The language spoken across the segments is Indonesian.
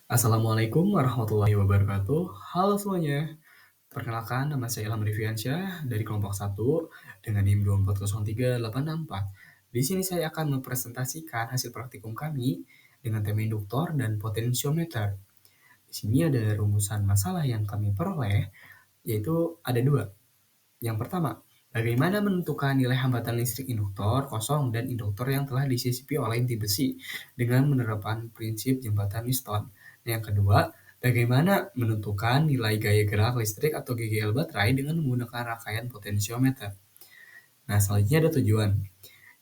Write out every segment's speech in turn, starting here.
Assalamualaikum warahmatullahi wabarakatuh. Halo semuanya, perkenalkan nama saya Ilham Rifiansyah dari kelompok 1 dengan NIM 2403864. Di sini saya akan mempresentasikan hasil praktikum kami dengan tema induktor dan potensiometer. Di sini ada rumusan masalah yang kami peroleh, yaitu ada dua. Yang pertama, bagaimana menentukan nilai hambatan listrik induktor kosong dan induktor yang telah disisipi oleh inti besi dengan menerapkan prinsip jembatan Wheatstone. Yang kedua, bagaimana menentukan nilai gaya gerak listrik atau GGL baterai dengan menggunakan rangkaian potensiometer. Nah, selanjutnya ada tujuan.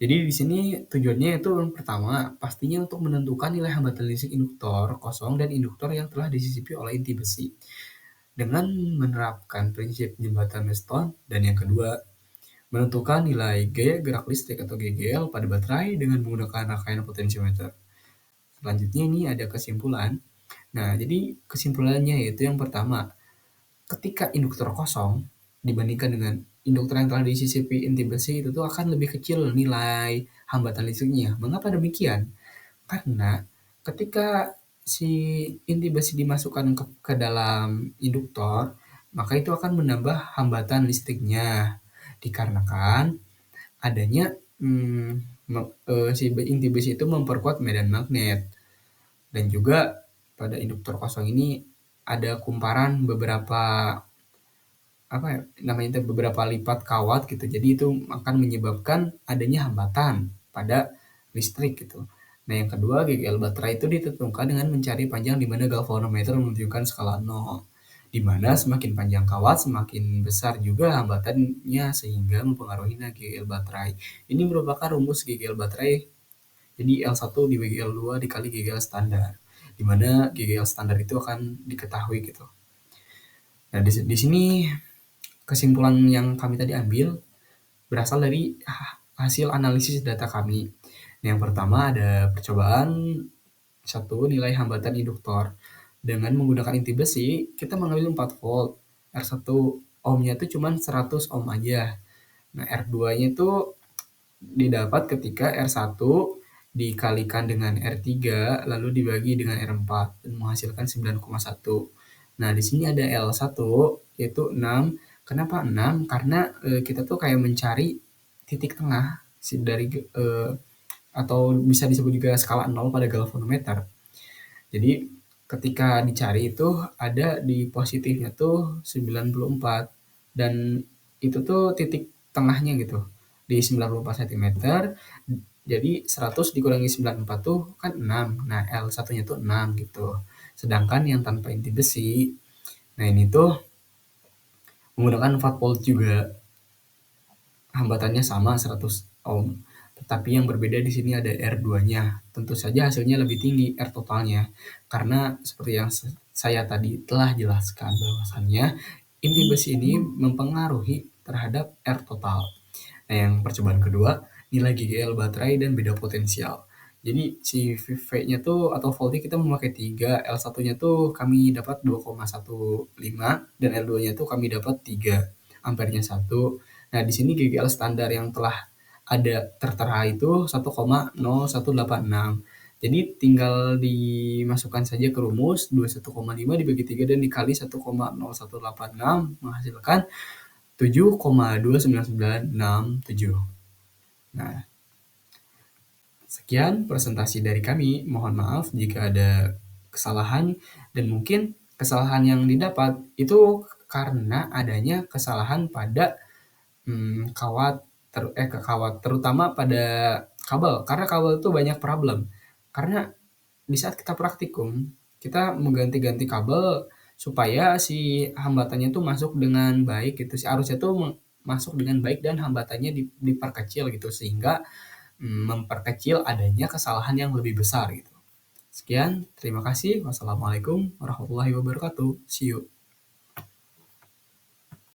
Jadi di sini tujuannya itu yang pertama, pastinya untuk menentukan nilai hambatan listrik induktor kosong dan induktor yang telah disisipi oleh inti besi dengan menerapkan prinsip jembatan Wheatstone. Dan yang kedua, menentukan nilai gaya gerak listrik atau GGL pada baterai dengan menggunakan rangkaian potensiometer. Selanjutnya ini ada kesimpulan. Nah, jadi kesimpulannya yaitu yang pertama, ketika induktor kosong dibandingkan dengan induktor yang telah disisipi inti besi itu tuh akan lebih kecil nilai hambatan listriknya. Mengapa demikian? Karena ketika si inti besi dimasukkan ke dalam induktor, maka itu akan menambah hambatan listriknya. Dikarenakan adanya si inti besi itu memperkuat medan magnet. Dan juga pada induktor kosong ini ada kumparan beberapa beberapa lipat kawat gitu. Jadi itu akan menyebabkan adanya hambatan pada listrik gitu. Nah, yang kedua, GGL baterai itu ditentukan dengan mencari panjang di mana galvanometer menunjukkan skala 0. Di mana semakin panjang kawat, semakin besar juga hambatannya sehingga mempengaruhi GGL baterai. Ini merupakan rumus GGL baterai. Jadi L1 dibagi L2 dikali GGL standar. Di mana GGL standar itu akan diketahui gitu. Nah, di sini kesimpulan yang kami tadi ambil berasal dari hasil analisis data kami. Yang pertama ada percobaan 1 nilai hambatan induktor. Dengan menggunakan inti besi, kita mengambil 4 volt. R1 ohmnya itu cuma 100 ohm aja. Nah, R2-nya itu didapat ketika R1 dikalikan dengan R3 lalu dibagi dengan R4 dan menghasilkan 9,1. Nah, di sini ada L1 yaitu 6. Kenapa 6? Karena kita tuh kayak mencari titik tengah dari atau bisa disebut juga skala 0 pada galvanometer. Jadi ketika dicari itu ada di positifnya tuh 94 dan itu tuh titik tengahnya gitu di 94 cm. Jadi 100 dikurangi 94 tuh kan 6. Nah, L1-nya tuh 6 gitu. Sedangkan yang tanpa inti besi, nah ini tuh menggunakan 4 volt juga. Hambatannya sama 100 ohm. Tetapi yang berbeda di sini ada R2-nya. Tentu saja hasilnya lebih tinggi R totalnya. Karena seperti yang saya tadi telah jelaskan bahwasannya inti besi ini mempengaruhi terhadap R total. Nah, yang percobaan kedua, nilai GGL baterai dan beda potensial. Jadi si V-nya tuh atau voltnya kita memakai 3, L1-nya tuh kami dapat 2,15 dan L2-nya tuh kami dapat 3, ampernya 1. Nah, di sini GGL standar yang telah ada tertera itu 1,0186. Jadi tinggal dimasukkan saja ke rumus 21,5 dibagi 3 dan dikali 1,0186 menghasilkan 7,29967. Nah, sekian presentasi dari kami. Mohon maaf jika ada kesalahan dan mungkin kesalahan yang didapat itu karena adanya kesalahan pada kawat terutama pada kabel. Karena kabel itu banyak problem. Karena di saat kita praktikum, kita mengganti-ganti kabel supaya si hambatannya tuh masuk dengan baik gitu. Si arusnya tuh masuk dengan baik dan hambatannya diperkecil gitu sehingga memperkecil adanya kesalahan yang lebih besar gitu. Sekian, terima kasih. Wassalamualaikum warahmatullahi wabarakatuh. See you.